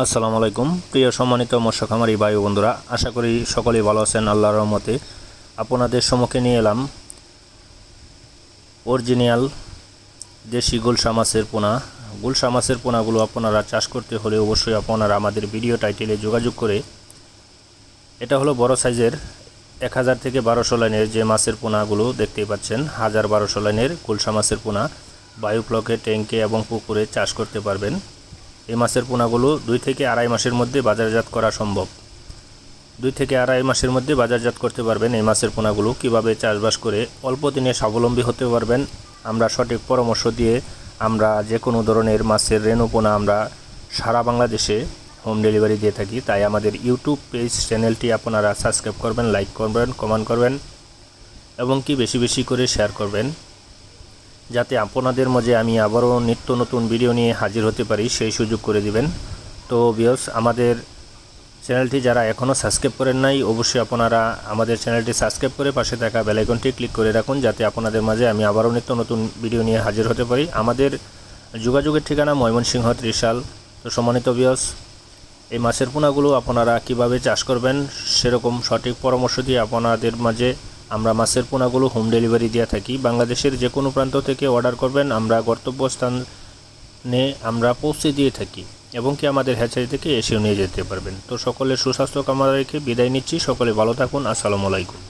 আসসালামু আলাইকুম প্রিয় সম্মানিত মৎস্য খামারি ভাই ও বন্ধুরা, আশা করি সকলেই ভালো আছেন। আল্লাহর রহমতে আপনাদের সম্মুখে নিয়ে এলাম অরিজিনাল দেশি গুলশা মাছের পোনা। গুলশা মাছের পোনাগুলো আপনারা চাষ করতে হলে অবশ্যই আপনারা আমাদের ভিডিও টাইটেলে যোগাযোগ করে, এটা হলো বড় সাইজের 1000 থেকে 1200 লাইনের যে মাছের পোনাগুলো দেখতেই পাচ্ছেন, 1000-1200 লাইনের গুলশা মাছের পোনা বায়ুপ্লকে, ট্যাঙ্কে এবং পুকুরে চাষ করতে পারবেন। এই মাছের পোনাগুলো 2 থেকে আড়াই মাসের মধ্যে বাজারজাত করা সম্ভব। 2 থেকে আড়াই মাসের মধ্যে বাজারজাত করতে পারবেন। এই মাছের পোনাগুলো কিভাবে চাষবাস করে অল্প দিনে স্বাবলম্বী হতে পারবেন, আমরা সঠিক পরামর্শ দিয়ে আমরা যে কোনো ধরনের মাছের রেণু পোনা আমরা সারা বাংলাদেশে হোম ডেলিভারি দিয়ে থাকি। তাই আমাদের ইউটিউব পেজ চ্যানেলটি আপনারা সাবস্ক্রাইব করবেন, লাইক করবেন, কমেন্ট করবেন এবং কি বেশি বেশি করে শেয়ার করবেন, যাতে আপনাদের মাঝে আমি আবারও নিত্য নতুন ভিডিও নিয়ে হাজির হতে পারি, সেই সুযোগ করে দিবেন। তো ভিউয়ার্স, আমাদের চ্যানেলটি যারা এখনও সাবস্ক্রাইব করেন নাই, অবশ্যই আপনারা আমাদের চ্যানেলটি সাবস্ক্রাইব করে পাশে থাকা বেল আইকনটি ক্লিক করে রাখুন, যাতে আপনাদের মাঝে আমি আবারও নিত্য নতুন ভিডিও নিয়ে হাজির হতে পারি। আমাদের যোগাযোগের ঠিকানা ময়মনসিংহ ত্রিশাল। তো সম্মানিত ভিউয়ার্স, এই মাছের পোনাগুলো আপনারা কিভাবে চাষ করবেন সেরকম সঠিক পরামর্শ দিয়ে আপনাদের মাঝে আমরা মাছের পোনাগুলো হোম ডেলিভারি দিয়ে থাকি। বাংলাদেশের যে কোনো প্রান্ত থেকে অর্ডার করবেন, আমরা গন্তব্যস্থানে আমরা পৌঁছে দিয়ে থাকি এবং কি আমাদের হ্যাচারি থেকে এসেও নিয়ে যেতে পারবেন। তো সকলের সুস্বাস্থ্য কামনা রেখে বিদায় নিচ্ছি। সকলে ভালো থাকুন। আসসালামু আলাইকুম।